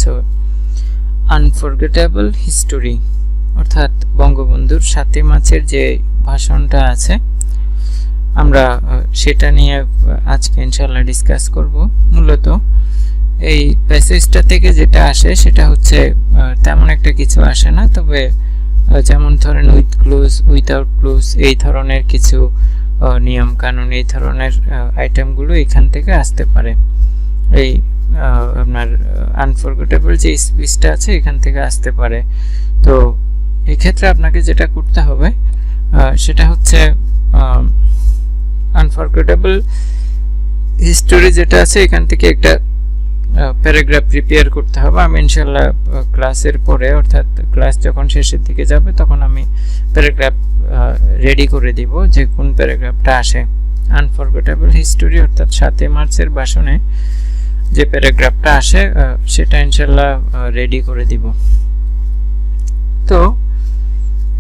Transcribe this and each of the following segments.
হচ্ছে unforgettable history, অর্থাৎ বঙ্গবন্ধুর 7 মার্চের যে ভাষণটা আছে আমরা সেটা নিয়ে আজকে ইনশাআল্লাহ ডিসকাস করব। মূলত এই প্যাসেজটা থেকে যেটা আসে সেটা হচ্ছে তেমন একটা কিছু আসে না, তবে যেমন ধরেন উইথ ক্লুজ, উইথাউট ক্লুজ, এই ধরনের কিছু নিয়ম কানুন, এই ধরনের আইটেমগুলো এখান থেকে আসতে পারে। এই আপনার আনফরগেটেবল যে স্পিচটা আছে এখান থেকে আসতে পারে। তো এই ক্ষেত্রে আপনাকে যেটা করতে হবে সেটা হচ্ছে আনফরগেটেবল হিস্টোরি যেটা আছে এখান থেকে একটা প্যারাগ্রাফ প্রিপেয়ার করতে হবে। আমি ইনশাআল্লাহ ক্লাসের পরে, অর্থাৎ ক্লাস যখন শেষের দিকে যাবে তখন আমি প্যারাগ্রাফ রেডি করে দিব যে কোন প্যারাগ্রাফটা আসে। আনফরগেটেবল হিস্টোরি অর্থাৎ 7 মার্চের ভাষণে যে প্যারাগ্রাফটা আসে সেটা ইনশাআল্লাহ রেডি করে দিব। তো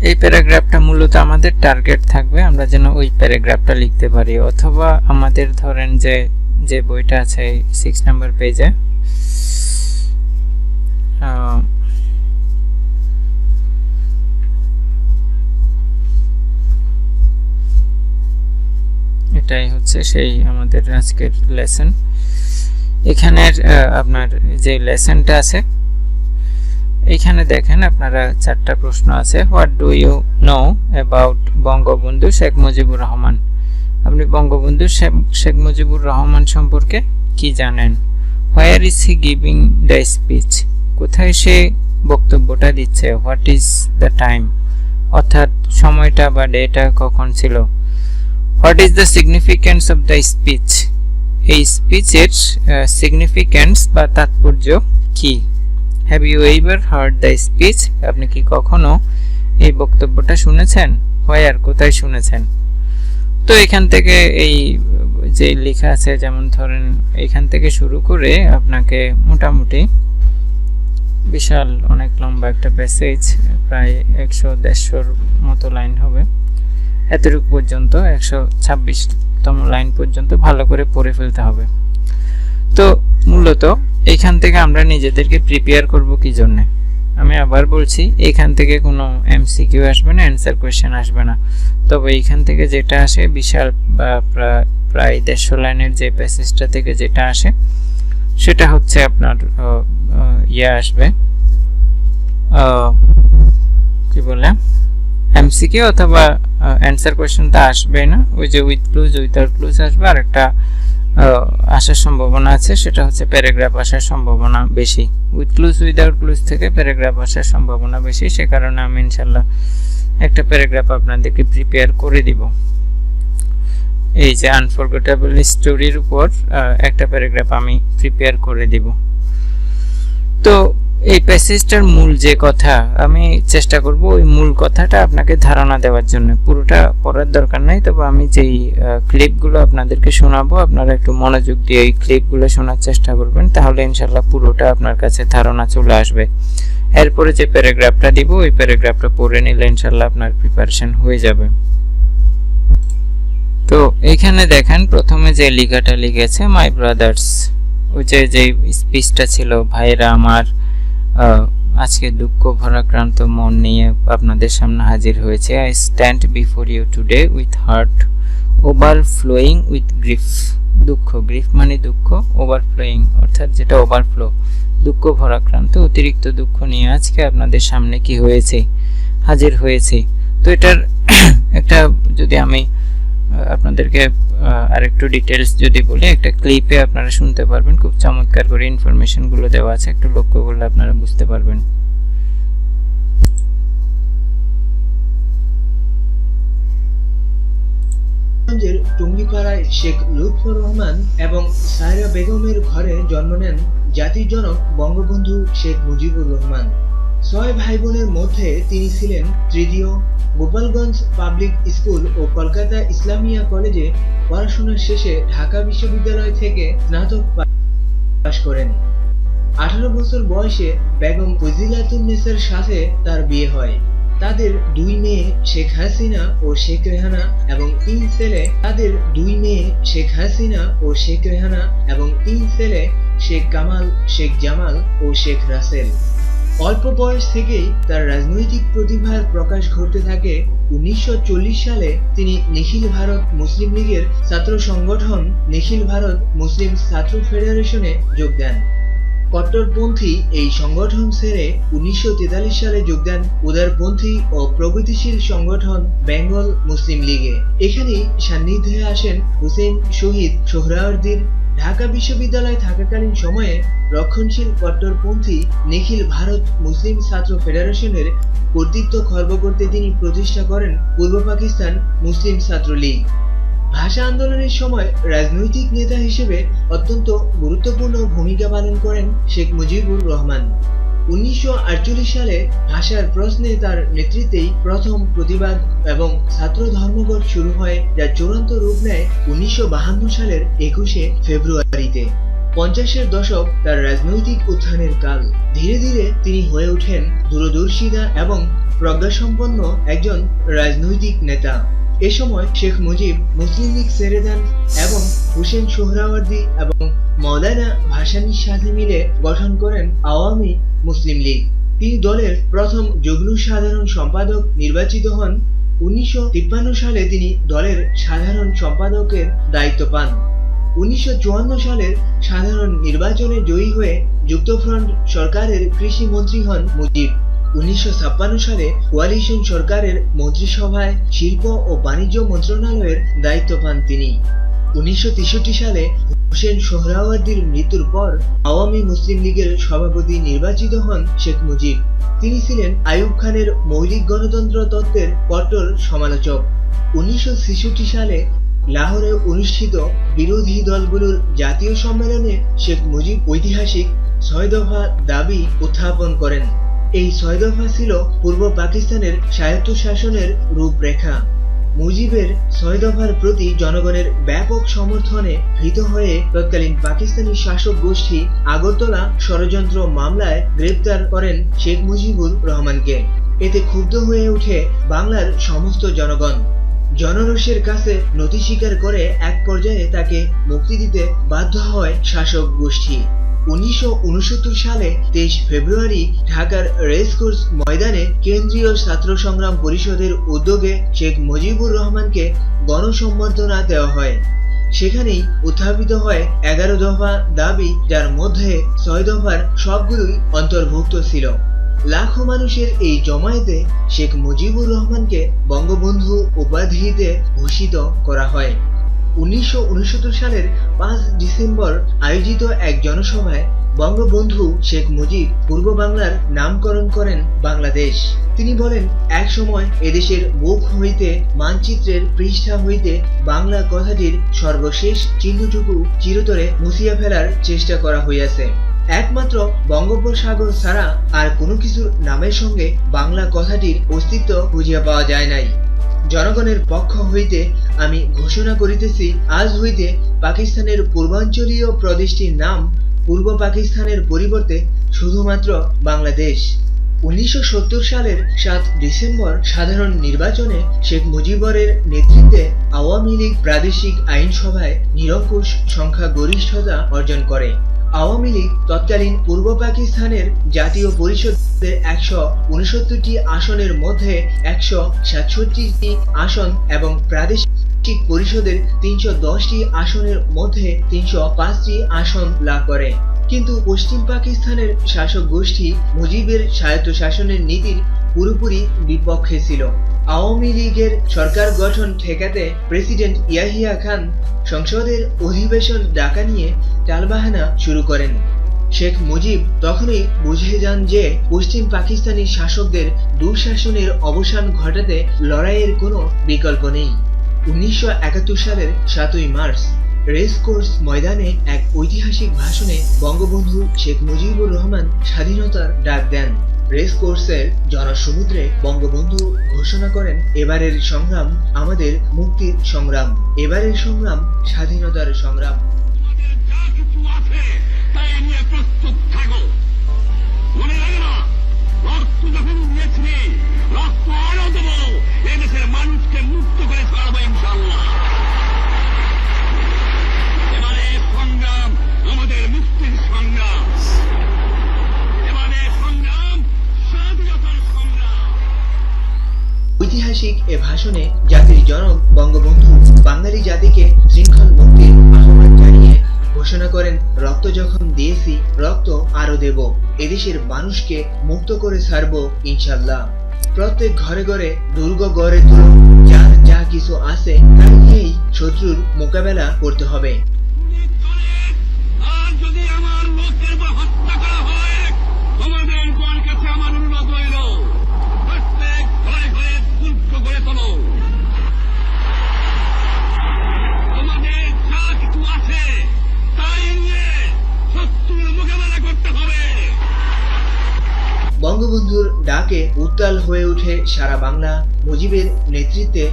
এই প্যারাগ্রাফটা মূলত আমাদের টার্গেট থাকবে আমরা যেন ওই প্যারাগ্রাফটা লিখতে পারি, অথবা আমাদের ধরেন যে বইটা আছে 6 নাম্বার পেজে এটাই হচ্ছে সেই আমাদের আজকের লেসন। এখানের আপনার যে লেসনটা আছে এখানে দেখেন আপনারা 4টা প্রশ্ন আছে। What do you know about Bangabandhu Sheikh Mujibur Rahman? আপনি বঙ্গবন্ধু শেখ মুজিবুর রহমান সম্পর্কে কি জানেন? Where is he giving the speech? কোথায় সে বক্তব্যটা দিচ্ছে? What is the time? অর্থাৎ সময়টা বা ডেটা কখন ছিল? What is the significance of the speech? এই স্পিচের সিগনিফিক্যান্স বা তাৎপর্য কি? Have you ever heard the speech? আপনি কি কখনো এই বক্তব্যটা শুনেছেন? হোয়ার, কোথায় শুনেছেন? তো এখান থেকে এই যে লেখা আছে, যেমন ধরেন এখান থেকে শুরু করে আপনাকে মোটামুটি বিশাল অনেক লম্বা একটা প্যাসেজ, প্রায় 100-150 মতো লাইন হবে, এতটুকু পর্যন্ত 126তম লাইন পর্যন্ত ভালো করে পড়ে ফেলতে হবে। তো মূলত এখান থেকে আমরা নিজেদেরকে প্রিপেয়ার করব কি জন্য? আমি আবার বলছি, এখান থেকে কোনো এমসিকিউ আসবে না, অ্যান্সার কোয়েশ্চেন আসবে না, তবে এখান থেকে যেটা আসে বিশাল প্রায় 150 লাইনের যে প্যাসেজটা থেকে যেটা আসে সেটা হচ্ছে আপনার আসবে কি বলে এমসিকিউ অথবা অ্যান্সার কোয়েশ্চেনটা আসবে না, ওই যে উইথ ক্লুজ উইথাউট ক্লুজ আসবে, আর একটা আসার সম্ভাবনা আছে সেটা হচ্ছে প্যারাগ্রাফ আসার সম্ভাবনা বেশি। উইথ ক্লুজ উইথাউট ক্লুজ থেকে প্যারাগ্রাফ আসার সম্ভাবনা বেশি, সে কারণে আমি ইনশাআল্লাহ একটা প্যারাগ্রাফ আপনাদেরকে প্রিপেয়ার করে দিব। এই যে আনফরগেটেবল স্টোরির উপর একটা প্যারাগ্রাফ আমি প্রিপেয়ার করে দিব। তো এই প্যাসেজটার মূল যে কথা আমি চেষ্টা করব ওই মূল কথাটা আপনাকে ধারণা দেওয়ার জন্য, পুরোটা পড়ার দরকার নাই, তবে আমি যেই ক্লিপগুলো আপনাদেরকে শোনাবো আপনারা একটু মনোযোগ দিয়ে এই ক্লিপগুলো শোনার চেষ্টা করবেন, তাহলে ইনশাআল্লাহ পুরোটা আপনার কাছে ধারণা চলে আসবে। এরপরে যে প্যারাগ্রাফটা দিব ওই প্যারাগ্রাফটা পড়ে নিলে ইনশাআল্লাহ আপনার প্রিপারেশন হয়ে যাবে। তো এখানে দেখেন প্রথমে যে লেখাটা লিখেছে মাই ব্রাদার্স, ওই যে স্পিচটা ছিল, ভাইরা আমার, আজকে দুঃখ ভরাক্রান্ত মন নিয়ে আপনাদের সামনে হাজির হয়েছে। I stand before you today with heart overflowing with grief. দুঃখ, গ্রিফ মানে দুঃখ, ওভারফ্লোয়িং অর্থাৎ যেটা ওভারফ্লো, দুঃখ ভরাক্রান্ত অতিরিক্ত দুঃখ নিয়ে আজকে আপনাদের সামনে কি হয়েছে, হাজির হয়েছে। তো এটার একটা যদি আমি আপনাদেরকে আরেকটু ডিটেলস যদি বলি, একটা ক্লিপে আপনারা শুনতে পারবেন, খুব চমৎকার করে ইনফরমেশন গুলো দেওয়া আছে, একটু লক্ষ্য করলে আপনারা বুঝতে পারবেন। টুঙ্গিপাড়ায় শেখ লুৎফর রহমান এবং সায়রা বেগমের ঘরে জন্ম নেন জাতির জনক বঙ্গবন্ধু শেখ মুজিবুর রহমান। 6 ভাই বোনের মধ্যে তিনি ছিলেন তৃতীয়। গোপালগঞ্জ পাবলিক স্কুল ও কলকাতা ইসলামিয়া কলেজে পড়াশোনা শেষে ঢাকা বিশ্ববিদ্যালয় থেকে স্নাতক পাশ করেন। 18 বছর বয়সে বেগম ফজিলাতুন্নেসার সাথে তার বিয়ে হয়। তাদের 2 মেয়ে শেখ হাসিনা ও শেখ রেহানা এবং 3 ছেলে। তাদের 2 মেয়ে শেখ হাসিনা ও শেখ রেহানা এবং 3 ছেলে শেখ কামাল, শেখ জামাল ও শেখ রাসেল। অল্প বয়স থেকেই তার রাজনৈতিক প্রতিভার প্রকাশ ঘটতে থাকে। 1940 সালে তিনি নিখিল ভারত মুসলিম লীগের ছাত্র সংগঠন নিখিল ভারত মুসলিম ছাত্র ফেডারেশনে যোগ দেন। কট্টরপন্থী এই সংগঠন ছেড়ে 1943 সালে যোগ দেন উদারপন্থী ও প্রগতিশীল সংগঠন বেঙ্গল মুসলিম লীগে। এখানেই সান্নিধ্যে আসেন হুসেইন শহীদ সোহরাওয়ার্দীর। ঢাকা বিশ্ববিদ্যালয়ে থাকাকালীন সময়ে রক্ষণশীল কট্টরপন্থী নিখিল ভারত মুসলিম ছাত্র ফেডারেশনের কর্তৃত্ব খর্ব করতে তিনি প্রতিষ্ঠা করেন পূর্ব পাকিস্তান মুসলিম ছাত্র লীগ। ভাষা আন্দোলনের সময় রাজনৈতিক নেতা হিসেবে অত্যন্ত গুরুত্বপূর্ণ ভূমিকা পালন করেন শেখ মুজিবুর রহমান। 1948 সালে ভাষার প্রশ্নে তার নেতৃত্বেই প্রথম প্রতিবাদ এবং ছাত্র ধর্মঘট শুরু হয়, যা চূড়ান্ত রূপ নেয় 1952 সালের 21শে ফেব্রুয়ারিতে। 50-এর দশক তার রাজনৈতিক উত্থানের কাল। ধীরে ধীরে তিনি হয়ে ওঠেন দূরদর্শিতা এবং প্রজ্ঞাসম্পন্ন একজন রাজনৈতিক নেতা। এ সময় শেখ মুজিব মুসলিম লীগ ছেড়ে দেন এবং হুসেন সোহরাওয়ার্দী এবং মওলানা ভাসানীর সাথে মিলে গঠন করেন আওয়ামী মুসলিম লীগ। তিনি দলের প্রথম যুগ্ম সাধারণ সম্পাদক নির্বাচিত হন। 1953 সালে তিনি দলের সাধারণ সম্পাদকের দায়িত্ব পান। 1954 সালের সাধারণ নির্বাচনে জয়ী হয়ে যুক্তফ্রন্ট সরকারের কৃষি মন্ত্রী হন মুজিব। 1956 সালে কোয়ালিশন সরকারের মন্ত্রিসভায় শিল্প ও বাণিজ্য মন্ত্রণালয়ের দায়িত্ব পান তিনি। 1963 সালে হুসেন সোহরাওয়ার্দীর মৃত্যুর পর আওয়ামী মুসলিম লীগের সভাপতি নির্বাচিত হন শেখ মুজিব। তিনি ছিলেন আইয়ুব খানের মৌলিক গণতন্ত্র তত্ত্বের কট্টর সমালোচক। 1966 সালে লাহোরে অনুষ্ঠিত বিরোধী দলগুলোর জাতীয় সম্মেলনে শেখ মুজিব ঐতিহাসিক 6 দফা দাবি উত্থাপন করেন। এই 6 দফা ছিল পূর্ব পাকিস্তানের স্বায়ত্তশাসনের রূপরেখা। মুজিবের 6 দফার প্রতি জনগণের ব্যাপক সমর্থনে ভীত হয়ে তৎকালীন পাকিস্তানি শাসক গোষ্ঠী আগরতলা ষড়যন্ত্র মামলায় গ্রেপ্তার করেন শেখ মুজিবুর রহমানকে। এতে ক্ষুব্ধ হয়ে ওঠে বাংলার সমস্ত জনগণ। জনরোষের কাছে নতি স্বীকার করে এক পর্যায়ে তাকে মুক্তি দিতে বাধ্য হয় শাসক গোষ্ঠী। 1969 সালে 23 ফেব্রুয়ারি ঢাকার রেসকোর্স ময়দানে কেন্দ্রীয় ছাত্র সংগ্রাম পরিষদের উদ্যোগে শেখ মুজিবুর রহমানকে গণসম্বর্ধনা দেওয়া হয়। সেখানেই উত্থাপিত হয় 11 দফা দাবি, যার মধ্যে 6 দফার সবগুলোই অন্তর্ভুক্ত ছিল। লাখো মানুষের এই জমায়েতে শেখ মুজিবুর রহমানকে বঙ্গবন্ধু উপাধিতে ভূষিত করা হয়। 1969 সালের 5 ডিসেম্বর আয়োজিত এক জনসভায় বঙ্গবন্ধু শেখ মুজিব পূর্ব বাংলার নামকরণ করেন বাংলাদেশ। তিনি বলেন, এক সময় এদেশের বুক হইতে মানচিত্রের পৃষ্ঠা হইতে বাংলা কথাটির সর্বশেষ চিহ্নটুকু চিরতরে মুছিয়া ফেলার চেষ্টা করা হইয়াছে। একমাত্র বঙ্গোপসাগর ছাড়া আর কোনো কিছুর নামের সঙ্গে বাংলা কথাটির অস্তিত্ব খুঁজিয়া পাওয়া যায় নাই। জনগণের পক্ষ হইতে আমি ঘোষণা করিতেছি, আজ হইতে পাকিস্তানের পূর্বাঞ্চলীয় প্রদেশটির নাম পূর্ব পাকিস্তানের পরিবর্তে শুধুমাত্র বাংলাদেশ। 1970 সালের 7 ডিসেম্বর সাধারণ নির্বাচনে শেখ মুজিবরের নেতৃত্বে আওয়ামী লীগ প্রাদেশিক আইনসভায় নিরঙ্কুশ সংখ্যাগরিষ্ঠতা অর্জন করে। আওয়ামী লীগ তৎকালীন পূর্ব পাকিস্তানের জাতীয় পরিষদের 169টি আসনের মধ্যে 167টি আসন এবং প্রাদেশিক পরিষদের 310টি আসনের মধ্যে 305টি আসন লাভ করে। কিন্তু পশ্চিম পাকিস্তানের শাসক গোষ্ঠী মুজিবের স্বায়ত্তশাসনের নীতির পুরোপুরি বিপক্ষে ছিল। আওয়ামী লীগের সরকার গঠন ঠেকাতে প্রেসিডেন্ট ইয়াহিয়া খান সংসদের অধিবেশন ডাকা নিয়ে টালবাহানা শুরু করেন। শেখ মুজিব তখনই বুঝে যান যে পশ্চিম পাকিস্তানি শাসকদের দুঃশাসনের অবসান ঘটাতে লড়াইয়ের কোনো বিকল্প নেই। 1971 সালের 7ই মার্চ রেসকোর্স ময়দানে এক ঐতিহাসিক ভাষণে বঙ্গবন্ধু শেখ মুজিবুর রহমান স্বাধীনতার ডাক দেন। রেসকোর্সের জনসমুদ্রে বঙ্গবন্ধু ঘোষণা করেন, এবারের সংগ্রাম আমাদের মুক্তির সংগ্রাম, এবারের সংগ্রাম স্বাধীনতার সংগ্রাম। মানুষকে মুক্ত করে ছাড়বো ইনশাআল্লাহ। এবারে সংগ্রাম আমাদের মুক্তির সংগ্রাম। ঐতিহাসিক এ ভাষণে জাতির জনক বঙ্গবন্ধু বাঙালি জাতিকে শৃঙ্খল মুক্তির আহ্বান জানিয়ে ঘোষণা করেন, রক্ত যখন দিয়েছি রক্ত আরো দেব, এদেশের মানুষকে মুক্ত করে ছাড়বো ইনশাল্লাহ। প্রত্যেক ঘরে ঘরে দুর্গ গড়ে তুলো, যার যা কিছু আছে তা নিয়েই শত্রুর মোকাবেলা করতে হবে। আর যদি আমার লোকের বা হত্যা করা হয়, তোমাদের কোন কাছে আমার অনুরোধ রইল, প্রত্যেক ঘরে ঘরে দুর্গ গড়ে তোলো। তোমাদের যা কিছু আছে তাই নিয়ে শত্রুর মোকাবেলা করতে হবে। বঙ্গবন্ধুর ডাকে উত্তাল হয়ে ওঠে সারা বাংলা। মুজিবের নেতৃত্বে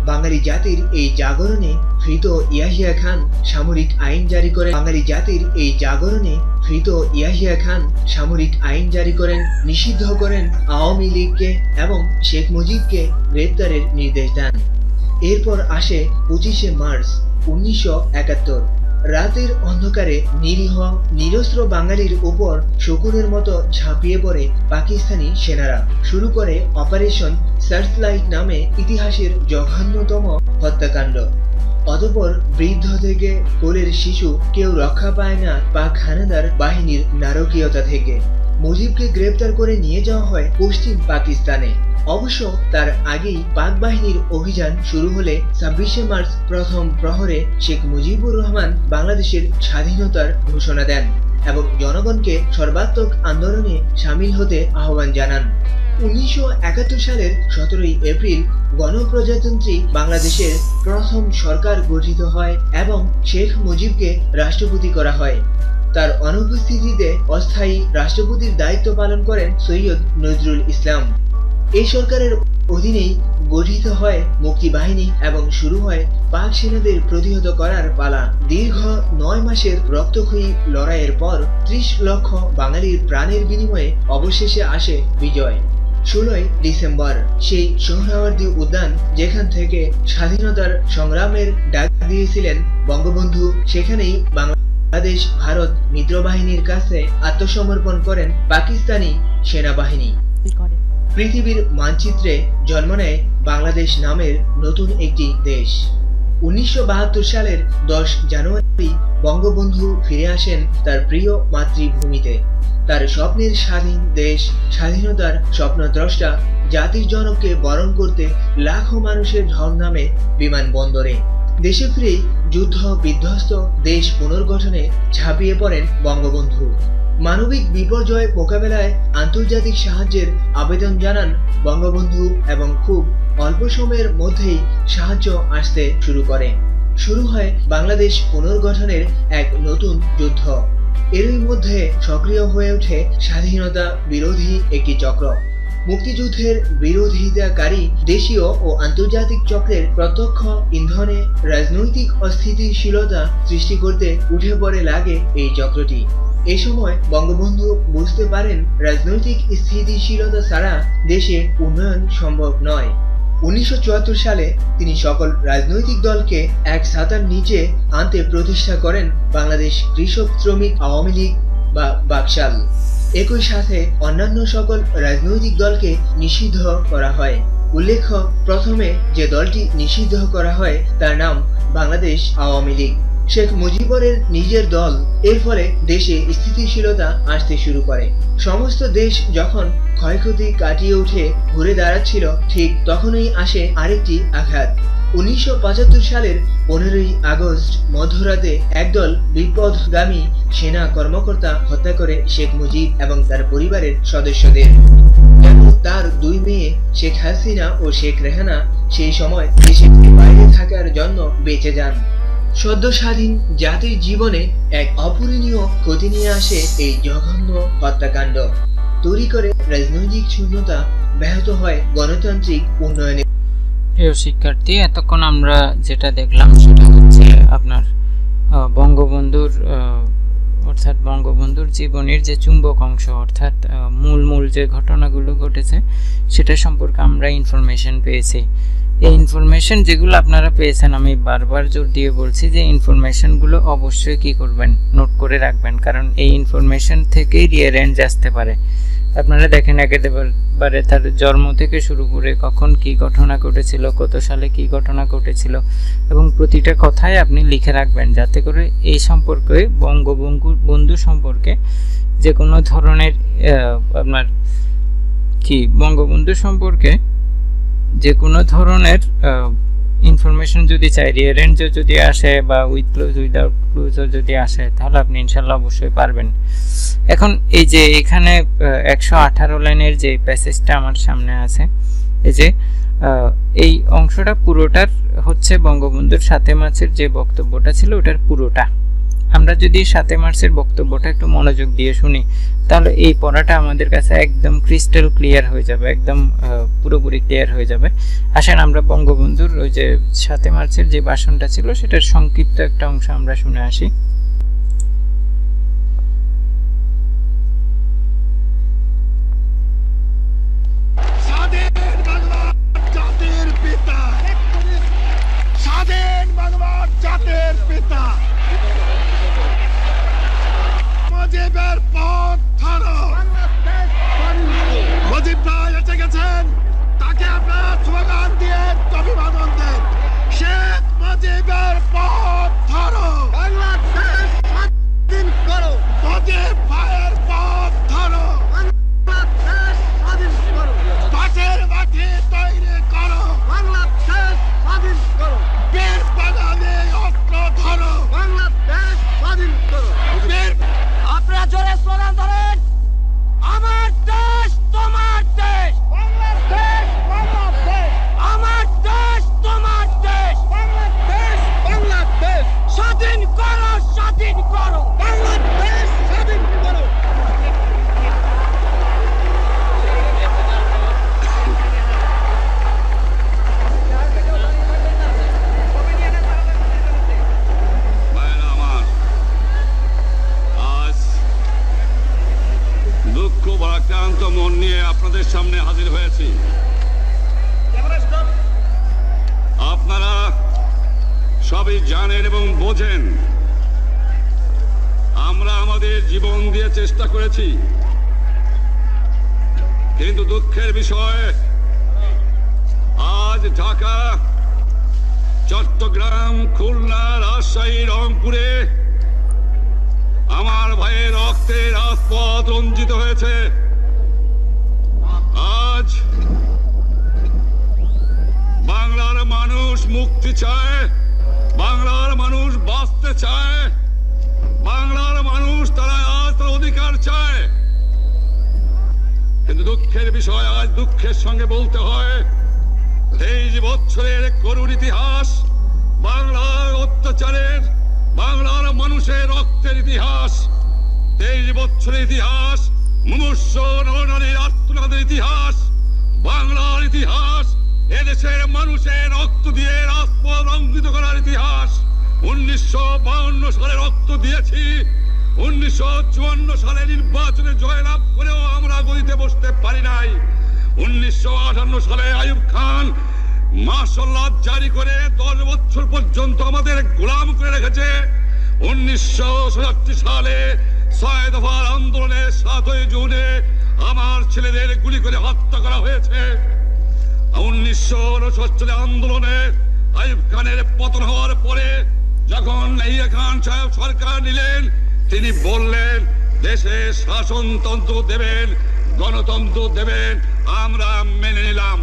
বাঙালি জাতির এই জাগরণে ধৃত ইয়াহিয়া খান সামরিক আইন জারি করেন। বাঙালি জাতির এই জাগরণে ধৃত ইয়াহিয়া খান সামরিক আইন জারি করেন, নিষিদ্ধ করেন আওয়ামী লীগকে এবং শেখ মুজিবকে গ্রেপ্তারের নির্দেশ দেন। এরপর আসে 25শে মার্চ 1971। রাতের অন্ধকারে নিরীহ নিরস্ত্র বাঙালির উপর শকুনের মতো ঝাঁপিয়ে পড়ে পাকিস্তানি সেনারা। শুরু করে অপারেশন সার্চলাইট নামে ইতিহাসের জঘন্যতম হত্যাকাণ্ড। অতঃপর বৃদ্ধ থেকে কোলের শিশু কেউ রক্ষা পায় না পাক হানাদার বাহিনীর নারকীয়তা থেকে। মুজিবকে গ্রেপ্তার করে নিয়ে যাওয়া হয় পশ্চিম পাকিস্তানে। অবশ্য তার আগেই পাক বাহিনীর অভিযান শুরু হলে 26শে মার্চ প্রথম প্রহরে শেখ মুজিবুর রহমান বাংলাদেশের স্বাধীনতার ঘোষণা দেন এবং জনগণকে সর্বাত্মক আন্দোলনে সামিল হতে আহ্বান জানান। 1971 সালের 17 এপ্রিল গণপ্রজাতন্ত্রী বাংলাদেশের প্রথম সরকার গঠিত হয় এবং শেখ মুজিবকে রাষ্ট্রপতি করা হয়। তার অনুপস্থিতিতে অস্থায়ী রাষ্ট্রপতির দায়িত্ব পালন করেন সৈয়দ নজরুল ইসলাম। এই সরকারের অধীনেই গঠিত হয় মুক্তিবাহিনী এবং শুরু হয় পাক সেনাদের প্রতিহত করার পালা। দীর্ঘ 9 মাসের রক্তক্ষয়ী লড়াইয়ের পর 30 লক্ষ বাঙালির প্রাণের বিনিময়ে অবশেষে আসে বিজয়। 16 ডিসেম্বর সেই সোহরাওয়ার্দী উদ্যান, যেখান থেকে স্বাধীনতার সংগ্রামের ডাক দিয়েছিলেন বঙ্গবন্ধু, সেখানেই বাংলাদেশ ভারত মিত্রবাহিনীর কাছে আত্মসমর্পণ করেন পাকিস্তানি সেনাবাহিনী। পৃথিবীর মানচিত্রে জন্ম নেয় বাংলাদেশ নামের নতুন একটি দেশ। 1972 সালের 10 জানুয়ারি বঙ্গবন্ধু ফিরে আসেন তার প্রিয় মাতৃভূমিতে। তার স্বপ্নের স্বাধীন দেশ, স্বাধীনতার স্বপ্নদ্রষ্টা জাতির জনককে বরণ করতে লাখো মানুষের ঢল নামে বিমানবন্দরে। দেশে ফিরে যুদ্ধ বিধ্বস্ত দেশ পুনর্গঠনে ঝাঁপিয়ে পড়েন বঙ্গবন্ধু। মানবিক বিপর্যয় মোকাবেলায় আন্তর্জাতিক সাহায্যের আবেদন জানান বঙ্গবন্ধু এবং খুব অল্প সময়ের মধ্যেই সাহায্য আসতে শুরু করে। শুরু হয় বাংলাদেশ পুনর্গঠনের এক নতুন যুদ্ধ। এরই মধ্যে সক্রিয় হয়ে ওঠে স্বাধীনতা বিরোধী একটি চক্র। মুক্তিযুদ্ধের বিরোধিতাকারী দেশীয় ও আন্তর্জাতিক চক্রের প্রত্যক্ষ ইন্ধনে রাজনৈতিক অস্থিতিশীলতা সৃষ্টি করতে উঠে পড়ে লাগে এই চক্রটি। এ সময় বঙ্গবন্ধু বুঝতে পারেন রাজনৈতিক স্থিতিশীলতা ছাড়া দেশে উন্নয়ন সম্ভব নয়। 1974 সালে তিনি সকল রাজনৈতিক দলকে এক ছাতার নিচে আনতে প্রতিষ্ঠা করেন বাংলাদেশ কৃষক শ্রমিক আওয়ামী লীগ বা বাকশাল। একই সাথে অন্যান্য সকল রাজনৈতিক দলকে নিষিদ্ধ করা হয়। উল্লেখ্য, প্রথমে যে দলটি নিষিদ্ধ করা হয় তার নাম বাংলাদেশ আওয়ামী লীগ। শেখ মুজিবুরের নিজের দল। এর ফলে দেশে স্থিতিশীলতা আসতে শুরু করে। সমস্ত দেশ যখন ক্ষয়ক্ষতি কাটিয়ে উঠে ঘুরে দাঁড়াচ্ছিল, ঠিক তখনই আসে আরেকটি আঘাত। 1975 সালের 15ই আগস্ট মধ্যরাতে একদল বিপথগামী সেনা কর্মকর্তা হত্যা করে শেখ মুজিব এবং তার পরিবারের সদস্যদের। কেন তার 2 মেয়ে শেখ হাসিনা ও শেখ রেহানা সেই সময় দেশের বাইরে থাকার জন্য বেঁচে যান। সদ্য স্বাধীন জাতির জীবনে এক অপূরণীয় ক্ষতি নিয়ে আসে এই জঘন্য হত্যাকাণ্ড। তৈরি করে রাজনৈতিক শূন্যতা, ব্যাহত হয় গণতান্ত্রিক উন্নয়নে। প্রিয় শিক্ষার্থী, এতক্ষণ আমরা যেটা দেখলাম সেটা হচ্ছে আপনার বঙ্গবন্ধুর জীবনের যে চুম্বক অংশ, অর্থাৎ মূল যে ঘটনাগুলো ঘটেছে সেটা সম্পর্কে আমরা ইনফরমেশন পেয়েছি। এই ইনফরমেশন যেগুলো আপনারা পেয়েছেন, আমি বারবার জোর দিয়ে বলছি যে ইনফরমেশনগুলো অবশ্যই কি করবেন, নোট করে রাখবেন, কারণ এই ইনফরমেশন থেকেই রিয়ারেঞ্জ আসতে পারে। আপনারা দেখেন একেবারে তার জন্ম থেকে শুরু করে কখন কি ঘটনা ঘটেছিল, কত সালে কি ঘটনা ঘটেছিল, এবং প্রতিটা কথাই আপনি লিখে রাখবেন, যাতে করে এই সম্পর্কে বঙ্গবন্ধু সম্পর্কে যে কোনো ধরনের আপনার কি বঙ্গবন্ধু সম্পর্কে যে কোনো ধরনের ইনফরমেশন যদি চাই, রিয়ারেঞ্জও যদি আসে বা উইথ ক্লুজ উইদাউট ক্লুজও যদি আসে, তাহলে আপনি ইনশাল্লাহ অবশ্যই পারবেন। এখন এই যে এখানে 118 লাইনের যে প্যাসেজটা আমার সামনে আছে, এই যে এই অংশটা পুরোটার হচ্ছে বঙ্গবন্ধুর 7 মার্চের যে বক্তব্যটা ছিল ওটার পুরোটা। আমরা যদি 7 মার্চের বক্তব্যটা একটু মনোযোগ দিয়ে শুনি, তাহলে এই পড়াটা আমাদের কাছে একদম ক্রিস্টাল ক্লিয়ার হয়ে যাবে, একদম পুরোপুরি ক্লিয়ার হয়ে যাবে। আসেন আমরা বঙ্গবন্ধুর ওই যে 7 মার্চের যে ভাষণটা ছিল সেটার সংক্ষিপ্ত একটা অংশ আমরা শুনে আসি। মুজিব ভাই এসে গেছেন, তাকে আপনারা স্লোগান দিয়ে অভিবাদন দেন। শেখ মুজিবের পথ ধরো, বাংলাদেশ স্বাধীন করো। মুজিব ভাইয়ের পথ ধরো, বাংলাদেশ স্বাধীন করো। পাশের মাঠে তৈরি করো, বাংলাদেশ স্বাধীন করো। বীর বাঙালি অস্ত্র ধরো, বাংলাদেশ স্বাধীন করো। আপনারা জোরে স্লোগান ধরেন, আমার দেশ তোমার দেশ, বাংলাদেশ বাংলাদেশ। আমার দেশ তোমার দেশ, বাংলাদেশ বাংলাদেশ। স্বাধীন করো, স্বাধীন করো, বাংলাদেশ স্বাধীন করো। দুঃখ ভারাক্রান্ত মন নিয়ে আপনাদের সামনে হাজির হয়েছি। আপনারা সবই জানেন এবং বোঝেন, আমরা আমাদের জীবন দিয়ে চেষ্টা করেছি, কিন্তু দুঃখের বিষয় আজ ঢাকা, চট্টগ্রাম, খুলনা, রাজশাহী, রংপুরে আমার ভাইয়ের রক্তে রাজপথ রঞ্জিত হয়েছে। আজ বাংলার মানুষ মুক্তি চায়, বাংলার মানুষ বাঁচতে চায়, বাংলার মানুষ তারা আজ তার অধিকার চায়। কিন্তু দুঃখের বিষয়, আজ দুঃখের সঙ্গে বলতে হয়, 23 বছরের করুণ ইতিহাস, বাংলার অত্যাচারের, বাংলার মানুষের রক্তের ইতিহাস, 23 বছরের ইতিহাস, মুমূর্ষ নরনারীর আত্মনাদের ইতিহাস, বাংলার ইতিহাস, এদেশের মানুষের রক্ত দিয়ে রাজপথ রঞ্জিত করার ইতিহাস। 1952 সালে রক্ত দিয়েছি, 1954 সালে নির্বাচনে জয়লাভ করেও আমরা গদিতে বসতে পারি নাই। 1958 সালে আইয়ুব খান মার্শাল ল জারি করে 10 বছর পর্যন্ত আমাদের গোলাম করে রেখেছে। 1967 সালে 6 দফার আন্দোলনে 7ই জুনে আমার ছেলেদের গুলি করে হত্যা করা হয়েছে। 1969 আন্দোলনে আইয়ুব খানের পতন হওয়ার পরে যখন ইয়াহিয়া খান সাহেব সরকার নিলেন, তিনি বললেন দেশে শাসনতন্ত্র দেবেন, গণতন্ত্র দেবেন, আমরা মেনে নিলাম।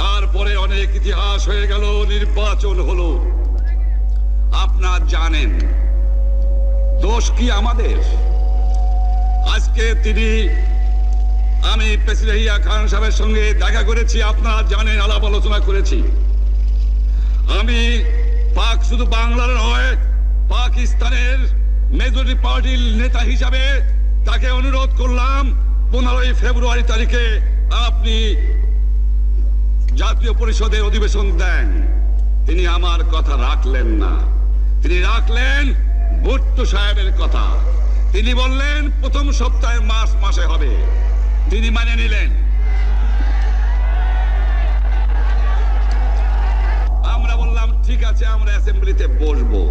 তারপরে অনেক ইতিহাস হয়ে গেল, নির্বাচন হলো। আপনারা জানেন দোষ কি আমাদের? আজকে আমি প্রেসিডেন্ট ইয়াহিয়া খান সাহেবের সঙ্গে দেখা করেছি, আপনারা জানেন, আলাপ আলোচনা করেছি। আমি শুধু বাংলার নয়, পাকিস্তানের মেজরিটি পার্টির নেতা হিসাবে তাকে অনুরোধ করলাম 15ই ফেব্রুয়ারি তারিখে আপনি জাতীয় পরিষদের অধিবেশন দেন। তিনি আমার কথা রাখলেন না, তিনি রাখলেন ভুট্টো সাহেবের কথা। তিনি বললেন প্রথম সপ্তাহে মাসে হবে, তিনি মানে নিলেন। ঠিক আছে, আমরা অ্যাসেম্বলিতে বসবো,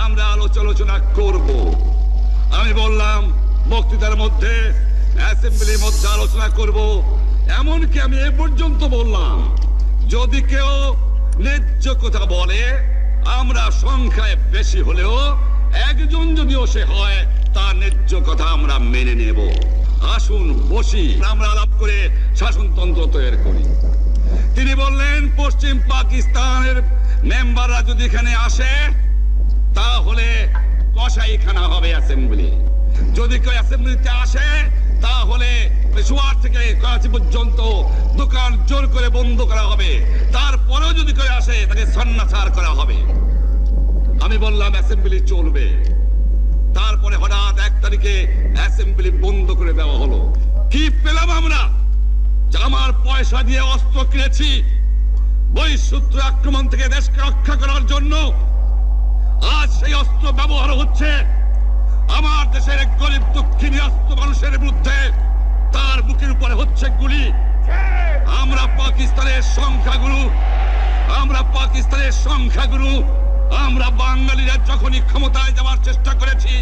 আমরা আলোচনা করব। আমি বললাম বক্তৃতার মধ্যে অ্যাসেম্বলির মধ্যে আলোচনা করব। এমনকি আমি এ পর্যন্ত বললাম, যদি কেউ ন্যায্য কথা বলে, আমরা সংখ্যায় বেশি হলেও একজন যদিও সে হয়, তার ন্যায্য কথা আমরা মেনে নেব। আসুন বসি, আমরা আলাপ করে শাসনতন্ত্র তৈরি করি। তিনি বললেন, পশ্চিম পাকিস্তানের মেম্বাররা যদি এখানে আসে, তাহলে কসাইখানা হবে অ্যাসেম্বলি। যদি কেউ অ্যাসেম্বলিতে আসে, তাহলে পেশোয়ার থেকে করাচি পর্যন্ত দোকান জোর করে বন্ধ করা হবে। তারপরেও যদি কেউ আসে, তাকে সন্ন্যাসার করা হবে। আমি বললাম অ্যাসেম্বলি চলবে। তারপরে হঠাৎ 1 তারিখে অ্যাসেম্বলি বন্ধ করে দেওয়া হলো। কি পেলাম আমরা? যে আমার পয়সা দিয়ে অস্ত্র কিনেছি বহিঃশত্রু আক্রমণ থেকে দেশকে রক্ষা করার জন্য, আজ সেই অস্ত্র ব্যবহার হচ্ছে আমার দেশের গরিব দুঃখী অস্ত্র মানুষের বিরুদ্ধে। তার বুকের উপরে হচ্ছে গুলি। আমরা পাকিস্তানের সংখ্যাগুরু, আমরা বাঙালিরা যখনই ক্ষমতায় যাওয়ার চেষ্টা করেছি,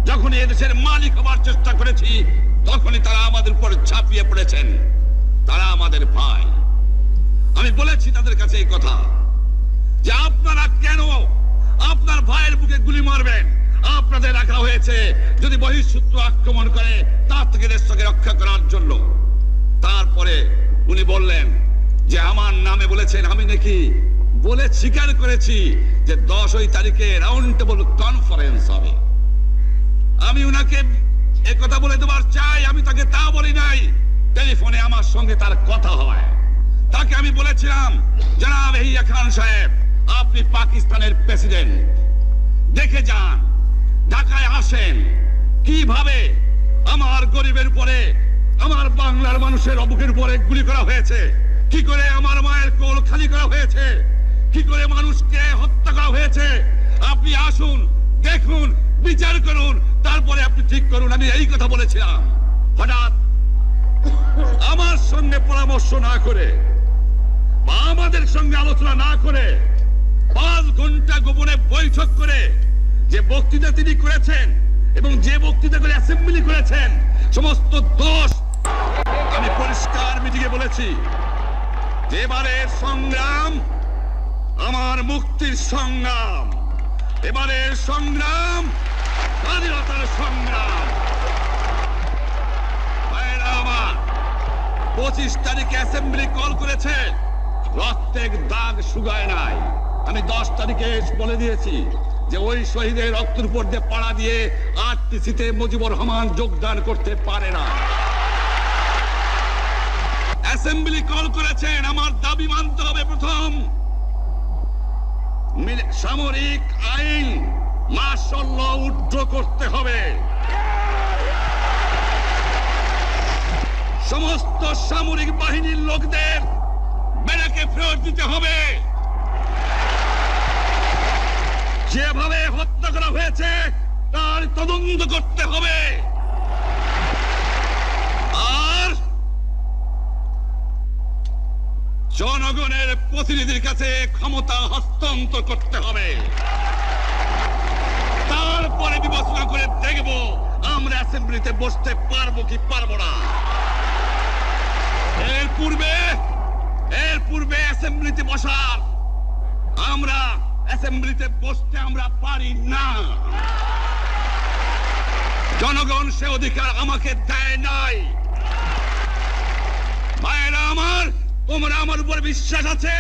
যখনই এদেশের মালিক হবার চেষ্টা করেছি, তখনই তারা আমাদের উপর ঝাঁপিয়ে পড়েছেন। তারা আমাদের ভাই। আমি বলেছি তাদের কাছে এই কথা, যে আপনারা কেন আপনার ভাইয়ের বুকে গুলি মারবেন? আপনাদের রাখা হয়েছে যদি বহিঃশত্রু আক্রমণ করে, তার থেকে দেশকে রক্ষা করার জন্য। তারপরে উনি বললেন যে আমার নামে বলেছেন, আমি নাকি বলে স্বীকার করেছি যে 10 তারিখে রাউন্ড টেবল কনফারেন্স হবে। আমি উনাকে একথা বলে দেবার চাই, আমি তাকে তা বলি নাই। টেলিফোনে আমার সঙ্গে তার কথা হয়। তাকে আমি বলেছিলাম, জনাব ইয়াহিয়া খান সাহেব, আপনি পাকিস্তানের প্রেসিডেন্ট, দেখে যান, ঢাকায় আসেন, কিভাবে আমার গরিবের উপরে, আমার বাংলার মানুষের বুকের উপরে গুলি করা হয়েছে, কি করে আমার মায়ের কোল খালি করা হয়েছে, কি করে মানুষকে হত্যা করা হয়েছে। আপনি আসুন, দেখুন, বিচার করুন, তারপরে আপনি ঠিক করুন। আমি এই কথা বলেছিলাম। হঠাৎ আমার সঙ্গে পরামর্শ না করে বা আমাদের সঙ্গে আলোচনা না করে 5 ঘন্টা গোপনে বৈঠক করে যে বক্তৃতা তিনি করেছেন এবং যে বক্তৃতা করে অ্যাসেম্বলি করেছেন, সমস্ত দোষ আমি পরিষ্কার মিটিংয়ে বলেছি। এবারের সংগ্রাম আমার মুক্তির সংগ্রাম, এবারের সংগ্রাম স্বাধীনতার সংগ্রাম। 25 তারিখে অ্যাসেম্বলি কল করেছে, রক্তের দাগ শুকায় নাই। আমি 10 তারিখে বলে দিয়েছি যে ওই শহীদের রক্তের উপর দিয়ে পাড়া দিয়ে আরটিসিতে মুজিবুর রহমান যোগদান করতে পারে না। অ্যাসেম্বলি কল করেছেন, আমার দাবি মানতে হবে। প্রথম, সামরিক আইন মার্শাল ল উড্র করতে হবে। সমস্ত সামরিক বাহিনীর লোকদের ব্যারাকে ফেরত দিতে হবে। যেভাবে হত্যা করা হয়েছে তার তদন্ত করতে হবে। আর জনগণের প্রতিনিধির কাছে ক্ষমতা হস্তান্তর করতে হবে। তারপরে বিবেচনা করে দেখব আমরা অ্যাসেম্বলিতে বসতে পারবো কি পারবো না। এর পূর্বে অ্যাসেম্বলিতে বসার, আমরা অ্যাসেম্বলিতে বসতে আমরা পারি না। জনগণ সে অধিকার আমাকে দেয় নাই। ভাইয়েরা আমার, তোমরা আমার উপর বিশ্বাস আছে?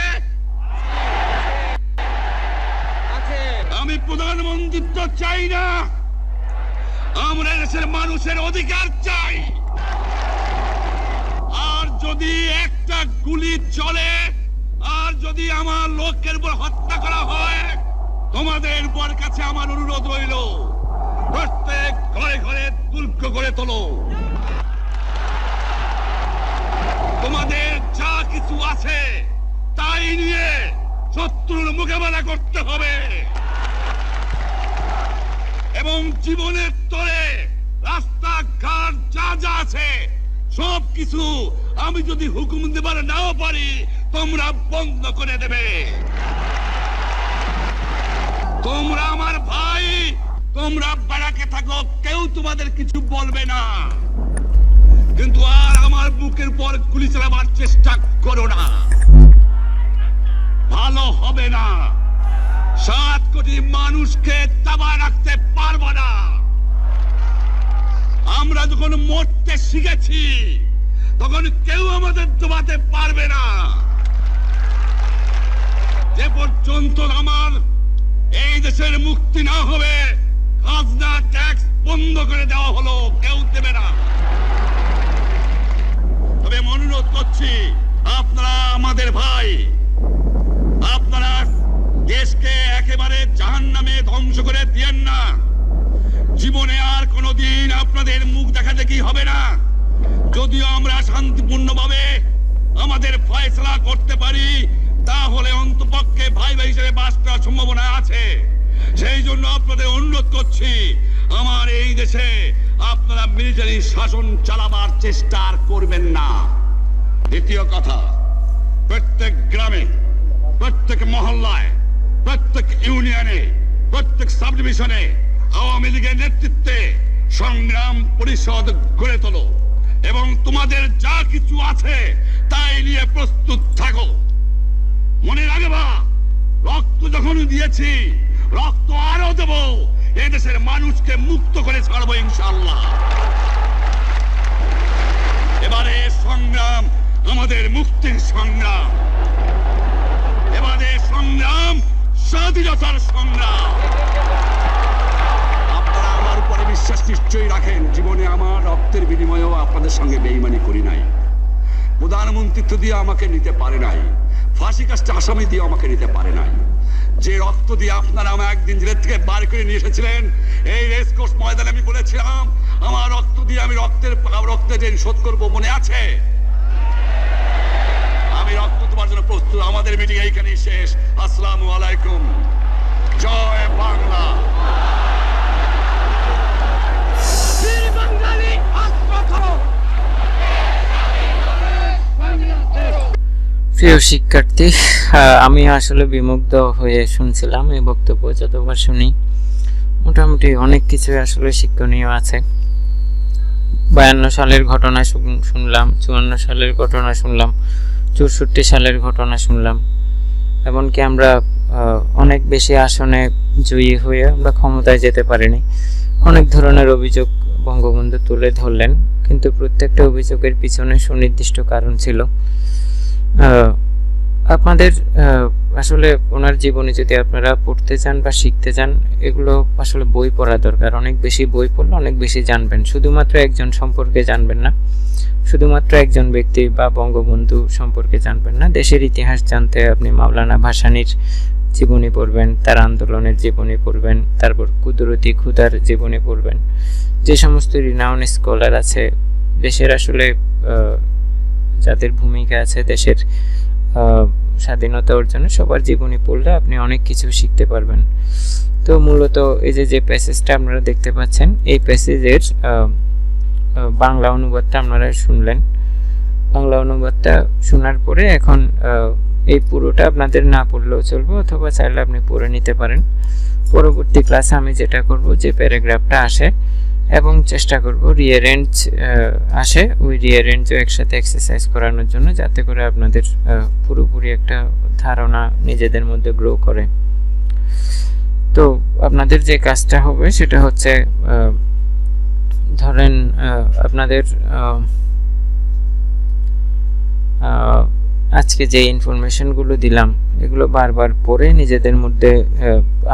আমি প্রধানমন্ত্রিত্ব চাই না, আমরা দেশের মানুষের অধিকার চাই। আর যদি একটা গুলি চলে, আর যদি আমার লোকের উপর হত্যা করা হয়, তোমাদের উপর কাছে আমার অনুরোধ রইল, প্রত্যেক ঘরে ঘরে দুর্গ গড়ে তোলো। তোমাদের যা কিছু আছে তাই নিয়ে শত্রুর মোকাবেলা করতে হবে এবং জীবনের তরে রাস্তাঘাট যা যা আছে সবকিছু আমি যদি হুকুম দেবার নাও পারি, তোমরা বন্ধ করে দেবে। তোমরা আমার ভাই, তোমরা বাড়াকে থাকো, কেউ তোমাদের কিছু বলবে না, কিন্তু আর আমার বুকের উপর গুলি চালাবার চেষ্টা করো না, ভালো হবে না। 7 কোটি মানুষকে দাবা রাখতে পারবো না। আমরা যখন মরতে শিখেছি তখন কেউ আমাদের দবাতে পারবে না। যে পর্যন্ত আমার এই দেশের মুক্তি না হবে, খাজনা ট্যাক্স বন্ধ করে দেওয়া হলো, কেউ দেবে না। তবে অনুরোধ করছি, আপনারা আমাদের ভাই, আপনারা দেশকে একেবারে জাহান্নামে ধ্বংস করে দিয়েন না। জীবনে আর কোনোদিন আপনাদের মুখ দেখা দেখি হবে না। যদিও আমরা শান্তিপূর্ণভাবে আমাদের ফয়সালা করতে পারি, তাহলে অন্তপক্ষে ভাই ভাই হিসেবে বাস করার সম্ভাবনা আছে। সেই জন্য আপনাদের অনুরোধ করছি, আমার এই দেশে আপনারা মিলিটারি শাসন চালাবার চেষ্টা আর করবেন না। দ্বিতীয় কথা, প্রত্যেক গ্রামে, প্রত্যেক মহল্লায়, প্রত্যেক ইউনিয়নে, প্রত্যেক সাব ডিভিশনে আওয়ামী লীগের নেতৃত্বে সংগ্রাম পরিষদ গড়ে তোলো এবং তোমাদের যা কিছু আছে তাই নিয়ে প্রস্তুত থাকো। মনে রাখবা, রক্ত যখন দিয়েছি, রক্ত আরো দেব, এই দেশের মানুষকে মুক্ত করে ছাড়বো ইনশাআল্লাহ। এবারে সংগ্রাম আমাদের মুক্তির সংগ্রাম, এবারে সংগ্রাম স্বাধীনতার সংগ্রাম। আপনারা আমার উপরে বিশ্বাস নিশ্চয়ই রাখেন। জীবনে আমার রক্তের বিনিময়েও আপনাদের সঙ্গে বেঈমানি করি নাই। প্রধানমন্ত্রিত্ব দিয়ে আমাকে নিতে পারে নাই, ফাঁসি কাস্টে আসামি দিয়ে আমাকে নিতে পারে নাই। যে রক্ত দিয়ে আপনারা আমার একদিন জেলের থেকে বার করে নিয়ে এসেছিলেন, এই রেসকোর্স ময়দানে আমি বলেছিলাম আমার রক্ত দিয়ে আমি রক্তের ঋণ শোধ করবো, মনে আছে? আমি রক্ত তোমার জন্য প্রস্তুত। আমাদের মিটিং এইখানেই শেষ। আসসালামু আলাইকুম। জয় বাংলা। প্রিয় শিক্ষার্থী, আমি আসলে বিমুগ্ধ হয়ে শুনছিলাম এই বক্তব্য। যতবার শুনি মোটামুটি অনেক কিছু আসলে শিক্ষণীয় আছে। 52 সালের ঘটনা শুনলাম, 54 সালের ঘটনা শুনলাম, 64 সালের ঘটনা শুনলাম। এমনকি আমরা অনেক বেশি আসনে জয়ী হয়ে আমরা ক্ষমতায় যেতে পারিনি। অনেক ধরনের অভিযোগ বঙ্গবন্ধু তুলে ধরলেন, কিন্তু প্রত্যেকটা অভিযোগের পিছনে সুনির্দিষ্ট কারণ ছিল। আপনাদের আসলে ওনার জীবনী যদি আপনারা পড়তে চান বা শিখতে চান, এগুলো আসলে বই পড়া দরকার। অনেক বেশি বই পড়লে অনেক বেশি জানবেন। শুধুমাত্র একজন সম্পর্কে জানবেন না, শুধুমাত্র একজন ব্যক্তি বা বঙ্গবন্ধু সম্পর্কে জানবেন না। দেশের ইতিহাস জানতে আপনি মাওলানা ভাসানীর জীবনী পড়বেন, তার আন্দোলনের জীবনী পড়বেন, তারপর কুদরতি খুদার জীবনী পড়বেন। যে সমস্ত রিনাউন স্কলার আছে দেশের, আসলে যাদের ভূমিকা আছে দেশের স্বাধীনতা অর্জনে, সবার জীবনী পড়লে আপনি অনেক কিছু শিখতে পারবেন। তো মূলত এই যে প্যাসেজটা আপনারা দেখতে পাচ্ছেন, এই প্যাসেজের বাংলা অনুবাদটা আপনারা শুনলেন। বাংলা অনুবাদটা শোনার পরে এখন এই পুরোটা আপনাদের না পড়লেও চলবে, অথবা চাইলে আপনি পড়ে নিতে পারেন। পরবর্তী ক্লাসে আমি যেটা করব, যে প্যারাগ্রাফটা আসে এবং চেষ্টা করব রিঅ্যারেঞ্জ আসে, ওই রিঅ্যারেঞ্জও একসাথে এক্সারসাইজ করানোর জন্য, যাতে করে আপনাদের পুরোপুরি একটা ধারণা নিজেদের মধ্যে গ্রো করে। তো আপনাদের যে কাজটা হবে সেটা হচ্ছে, ধরেন আপনাদের আজকে যে ইনফরমেশনগুলো দিলাম এগুলো বারবার পড়ে নিজেদের মধ্যে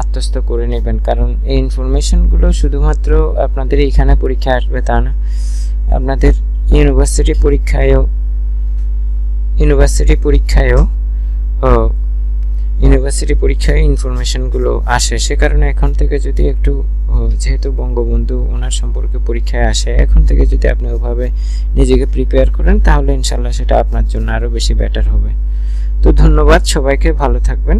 আত্মস্থ করে নেবেন। কারণ এই ইনফরমেশনগুলো শুধুমাত্র আপনাদের এখানে পরীক্ষা আসবে তা না, আপনাদের ইউনিভার্সিটি পরীক্ষায় ইনফরমেশনগুলো আসে। সে কারণে এখন থেকে যদি একটু, যেহেতু বঙ্গবন্ধু ওনার সম্পর্কে পরীক্ষায় আসে, এখন থেকে যদি আপনি ওভাবে নিজেকে প্রিপেয়ার করেন, তাহলে ইনশাল্লাহ সেটা আপনার জন্য আরো বেশি বেটার হবে। তো ধন্যবাদ সবাইকে, ভালো থাকবেন।